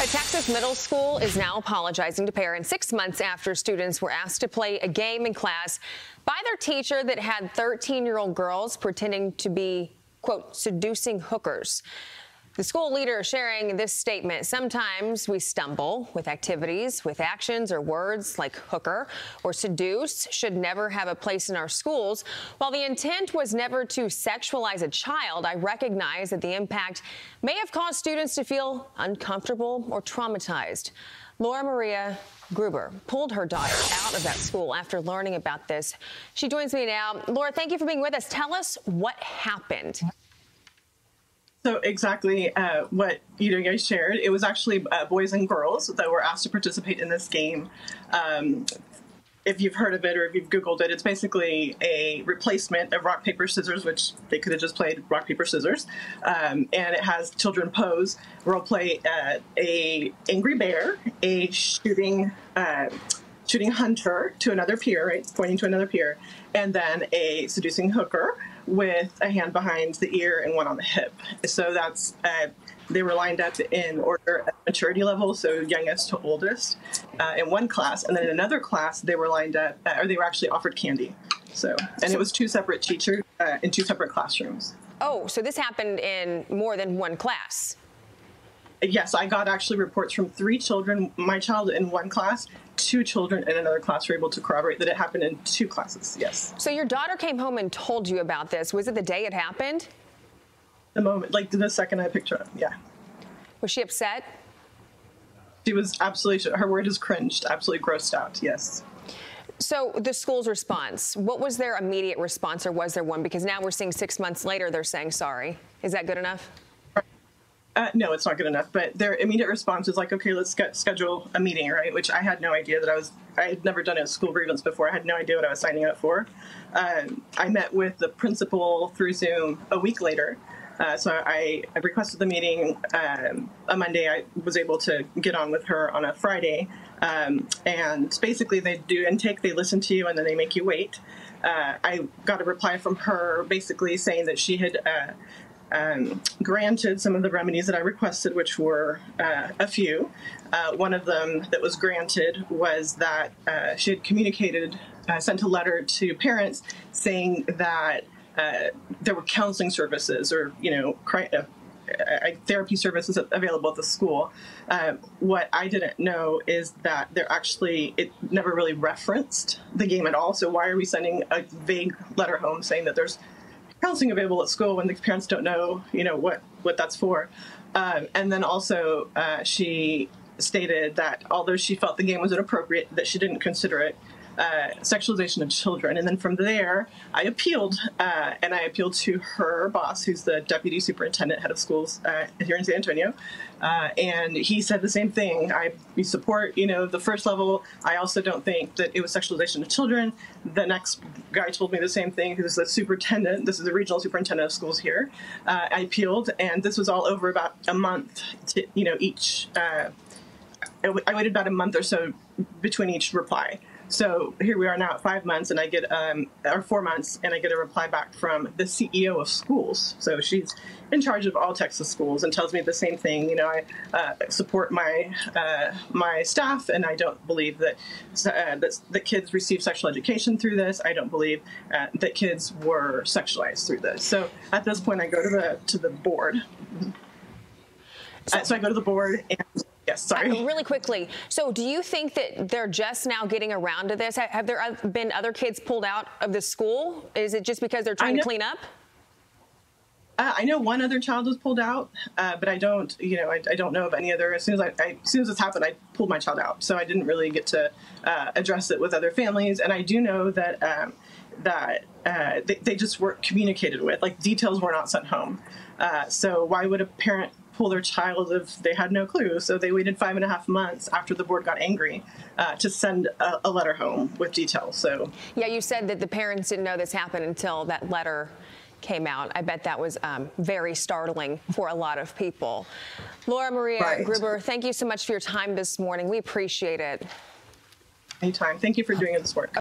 A Texas middle school is now apologizing to parents 6 months after students were asked to play a game in class by their teacher that had 13-year-old girls pretending to be, quote, seducing hookers. The school leader sharing this statement: sometimes we stumble with activities, with actions or words like hooker or seduce should never have a place in our schools. While the intent was never to sexualize a child, I recognize that the impact may have caused students to feel uncomfortable or traumatized. Laura Maria Gruber pulled her daughter out of that school after learning about this. She joins me now. Laura, thank you for being with us. Tell us what happened. So exactly what you guys shared. It was actually boys and girls that were asked to participate in this game. If you've heard of it or if you've Googled it, it's basically a replacement of rock, paper, scissors, which they could have just played rock, paper, scissors. And it has children pose, role play a angry bear, a shooting hunter to another peer, right, pointing to another peer, and then a seducing hooker with a hand behind the ear and one on the hip. So that's they were lined up in order of maturity level, so youngest to oldest, in one class, and then in another class they were lined up, or they were actually offered candy. And it was two separate teachers in two separate classrooms. Oh, so this happened in more than one class? Yes, I got actually reports from 3 children, my child in one class, 2 children in another class were able to corroborate that it happened in 2 classes, yes. So your daughter came home and told you about this. Was it the day it happened? The moment, like the second I picked her up, yeah. Was she upset? She was absolutely, her word is cringed, absolutely grossed out, yes. So the school's response, what was their immediate response, or was there one? Because now we're seeing 6 months later they're saying sorry. Is that good enough? No, it's not good enough, but their immediate response is like, okay, let's schedule a meeting, right? Which I had no idea that I had never done a school grievance before. I had no idea what I was signing up for. I met with the principal through Zoom a week later. So I requested the meeting a Monday. I was able to get on with her on a Friday. And basically they do intake, they listen to you, and then they make you wait. I got a reply from her basically saying that she had granted some of the remedies that I requested, which were a few. One of them that was granted was that she had communicated, sent a letter to parents saying that there were counseling services or, therapy services available at the school. What I didn't know is that it never really referenced the game at all. So why are we sending a vague letter home saying that there's counseling available at school when the parents don't know, what that's for? And then also she stated that although she felt the game was inappropriate, that she didn't consider it sexualization of children. And then from there, I appealed, and I appealed to her boss, who's the deputy superintendent, head of schools here in San Antonio. And he said the same thing. We support, the first level. I also don't think that it was sexualization of children. The next guy told me the same thing, who's the superintendent. This is the regional superintendent of schools here. I appealed, and this was all over about a month to, each. I waited about a month or so between each reply. So here we are now at 5 months, and I get, or 4 months, and I get a reply back from the CEO of schools. So she's in charge of all Texas schools and tells me the same thing. I support my staff, and I don't believe that that kids receive sexual education through this. I don't believe that kids were sexualized through this. So at this point, I go to the board. So I go to the board and. Yes, sorry. Really quickly, so do you think that they're just now getting around to this? Have there been other kids pulled out of the school? Is it just because they're trying to clean up? I know one other child was pulled out, but I don't, I don't know of any other. As soon as this happened, I pulled my child out, so I didn't really get to address it with other families. And I do know that they just weren't communicated with, like details were not sent home. So why would a parent pull their child if they had no clue? So they waited 5.5 months after the board got angry to send a letter home with details. So yeah, you said that the parents didn't know this happened until that letter came out. I bet that was very startling for a lot of people. Laura Maria Gruber, thank you so much for your time this morning. We appreciate it. Anytime. Thank you for doing this work.